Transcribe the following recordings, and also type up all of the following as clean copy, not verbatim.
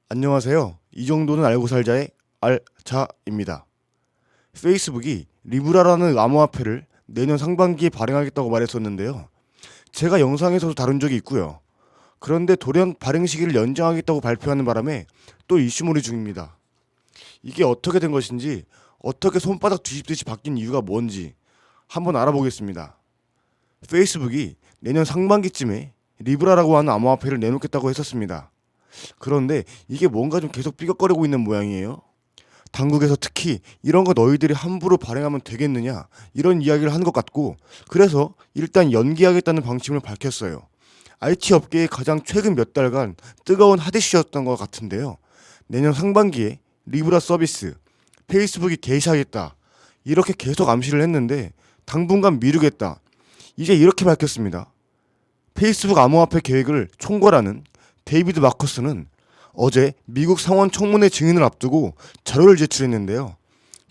안녕하세요. 이 정도는 알고 살자의 알자입니다. 페이스북이 리브라라는 암호화폐를 내년 상반기에 발행하겠다고 말했었는데요. 제가 영상에서도 다룬 적이 있고요. 그런데 돌연 발행 시기를 연장하겠다고 발표하는 바람에 또 이슈몰이 중입니다. 이게 어떻게 된 것인지, 어떻게 손바닥 뒤집듯이 바뀐 이유가 뭔지 한번 알아보겠습니다. 페이스북이 내년 상반기쯤에 리브라라고 하는 암호화폐를 내놓겠다고 했었습니다. 그런데 이게 뭔가 좀 계속 삐걱거리고 있는 모양이에요. 당국에서 특히 이런 거 너희들이 함부로 발행하면 되겠느냐 이런 이야기를 한 것 같고, 그래서 일단 연기하겠다는 방침을 밝혔어요. IT 업계의 가장 최근 몇 달간 뜨거운 핫이슈였던 것 같은데요. 내년 상반기에 리브라 서비스 페이스북이 개시하겠다 이렇게 계속 암시를 했는데 당분간 미루겠다 이제 이렇게 밝혔습니다. 페이스북 암호화폐 계획을 총괄하는 데이비드 마커스는 어제 미국 상원 청문회 증인을 앞두고 자료를 제출했는데요.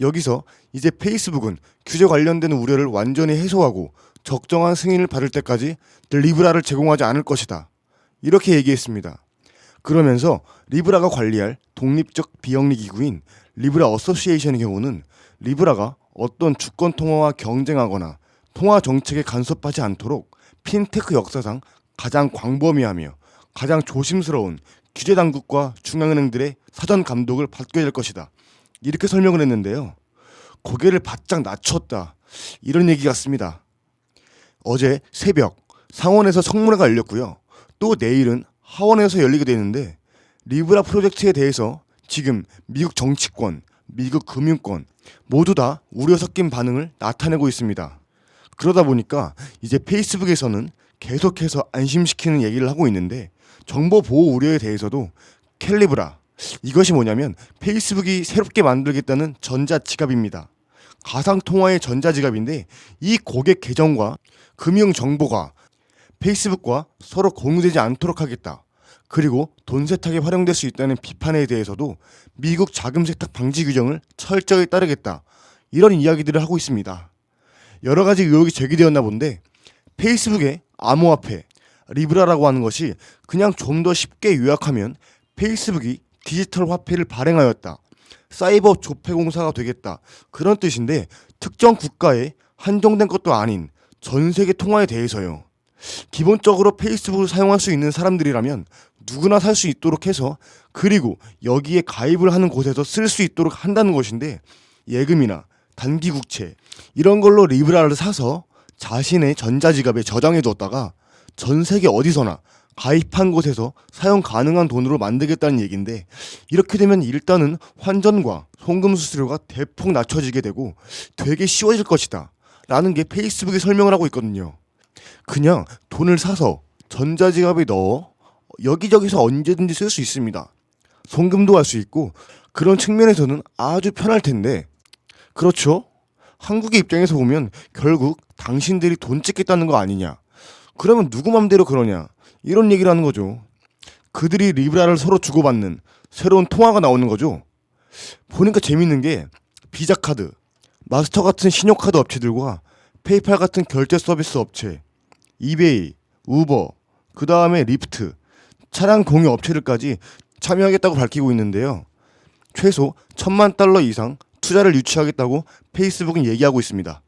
여기서 이제 페이스북은 규제 관련된 우려를 완전히 해소하고 적정한 승인을 받을 때까지 리브라를 제공하지 않을 것이다. 이렇게 얘기했습니다. 그러면서 리브라가 관리할 독립적 비영리 기구인 리브라 어소시에이션의 경우는 리브라가 어떤 주권 통화와 경쟁하거나 통화 정책에 간섭하지 않도록 핀테크 역사상 가장 광범위하며 가장 조심스러운 규제 당국과 중앙은행들의 사전 감독을 받게 될 것이다. 이렇게 설명을 했는데요. 고개를 바짝 낮췄다. 이런 얘기 같습니다. 어제 새벽 상원에서 청문회가 열렸고요. 또 내일은 하원에서 열리게 되는데 리브라 프로젝트에 대해서 지금 미국 정치권, 미국 금융권 모두 다 우려 섞인 반응을 나타내고 있습니다. 그러다 보니까 이제 페이스북에서는 계속해서 안심시키는 얘기를 하고 있는데 정보 보호 우려에 대해서도 캘리브라, 이것이 뭐냐면 페이스북이 새롭게 만들겠다는 전자지갑입니다. 가상통화의 전자지갑인데 이 고객 계정과 금융 정보가 페이스북과 서로 공유되지 않도록 하겠다. 그리고 돈 세탁에 활용될 수 있다는 비판에 대해서도 미국 자금 세탁 방지 규정을 철저히 따르겠다. 이런 이야기들을 하고 있습니다. 여러 가지 의혹이 제기되었나 본데 페이스북의 암호화폐 리브라라고 하는 것이 그냥 좀 더 쉽게 요약하면 페이스북이 디지털 화폐를 발행하였다. 사이버 조폐공사가 되겠다. 그런 뜻인데 특정 국가에 한정된 것도 아닌 전 세계 통화에 대해서요. 기본적으로 페이스북을 사용할 수 있는 사람들이라면 누구나 살 수 있도록 해서 그리고 여기에 가입을 하는 곳에서 쓸 수 있도록 한다는 것인데 예금이나 단기 국채 이런 걸로 리브라를 사서 자신의 전자지갑에 저장해 뒀다가 전 세계 어디서나 가입한 곳에서 사용 가능한 돈으로 만들겠다는 얘기인데 이렇게 되면 일단은 환전과 송금 수수료가 대폭 낮춰지게 되고 되게 쉬워질 것이다 라는 게 페이스북이 설명을 하고 있거든요. 그냥 돈을 사서 전자지갑에 넣어 여기저기서 언제든지 쓸 수 있습니다. 송금도 할 수 있고 그런 측면에서는 아주 편할 텐데 그렇죠? 한국의 입장에서 보면 결국 당신들이 돈 찍겠다는 거 아니냐. 그러면 누구 맘대로 그러냐. 이런 얘기를 하는 거죠. 그들이 리브라를 서로 주고받는 새로운 통화가 나오는 거죠. 보니까 재밌는 게 비자카드, 마스터 같은 신용카드 업체들과 페이팔 같은 결제 서비스 업체, 이베이, 우버, 그 다음에 리프트, 차량 공유 업체들까지 참여하겠다고 밝히고 있는데요. 최소 $10,000 이상 투자를 유치하겠다고 페이스북은 얘기하고 있습니다.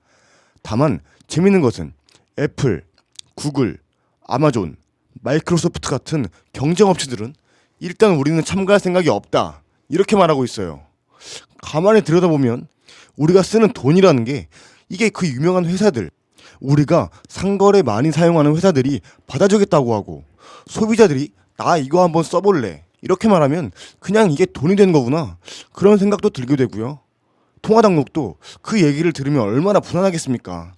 다만 재밌는 것은 애플, 구글, 아마존, 마이크로소프트 같은 경쟁업체들은 일단 우리는 참가할 생각이 없다 이렇게 말하고 있어요. 가만히 들여다보면 우리가 쓰는 돈이라는 게 이게 그 유명한 회사들, 우리가 상거래 많이 사용하는 회사들이 받아주겠다고 하고 소비자들이 나 이거 한번 써볼래 이렇게 말하면 그냥 이게 돈이 되는 거구나 그런 생각도 들게 되고요. 통화당국도 그 얘기를 들으면 얼마나 불안하겠습니까.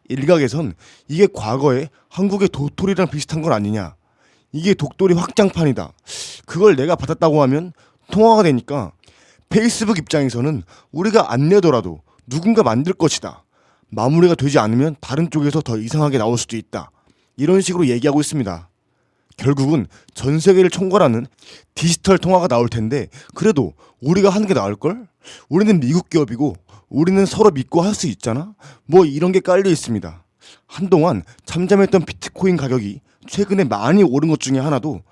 일각에선 이게 과거에 한국의 도토리랑 비슷한 건 아니냐. 이게 독도리 확장판이다. 그걸 내가 받았다고 하면 통화가 되니까 페이스북 입장에서는 우리가 안 내더라도 누군가 만들 것이다. 마무리가 되지 않으면 다른 쪽에서 더 이상하게 나올 수도 있다. 이런 식으로 얘기하고 있습니다. 결국은 전 세계를 총괄하는 디지털 통화가 나올 텐데 그래도 우리가 하는 게 나을걸? 우리는 미국 기업이고 우리는 서로 믿고 할 수 있잖아? 뭐 이런 게 깔려 있습니다. 한동안 잠잠했던 비트코인 가격이 최근에 많이 오른 것 중에 하나도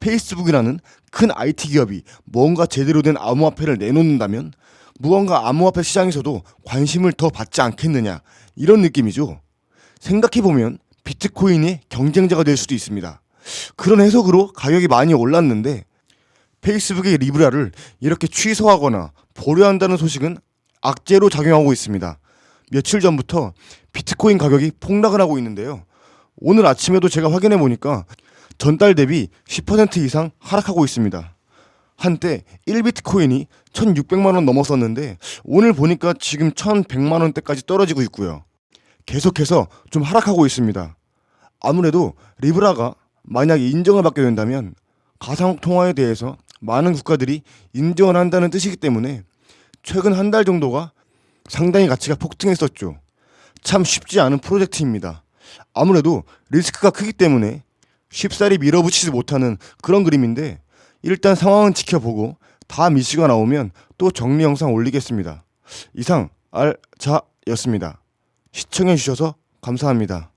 페이스북이라는 큰 IT 기업이 뭔가 제대로 된 암호화폐를 내놓는다면 무언가 암호화폐 시장에서도 관심을 더 받지 않겠느냐, 이런 느낌이죠. 생각해보면 비트코인의 경쟁자가 될 수도 있습니다. 그런 해석으로 가격이 많이 올랐는데 페이스북의 리브라를 이렇게 취소하거나 보류한다는 소식은 악재로 작용하고 있습니다. 며칠 전부터 비트코인 가격이 폭락을 하고 있는데요. 오늘 아침에도 제가 확인해 보니까 전달 대비 10% 이상 하락하고 있습니다. 한때 1비트코인이 1,600만 원 넘었었는데 오늘 보니까 지금 1,100만 원대까지 떨어지고 있고요. 계속해서 좀 하락하고 있습니다. 아무래도 리브라가 만약 인정을 받게 된다면 가상화폐 통화에 대해서 많은 국가들이 인정을 한다는 뜻이기 때문에 최근 한 달 정도가 상당히 가치가 폭등했었죠. 참 쉽지 않은 프로젝트입니다. 아무래도 리스크가 크기 때문에 쉽사리 밀어붙이지 못하는 그런 그림인데 일단 상황은 지켜보고 다음 이슈가 나오면 또 정리 영상 올리겠습니다. 이상 알자였습니다. 시청해주셔서 감사합니다.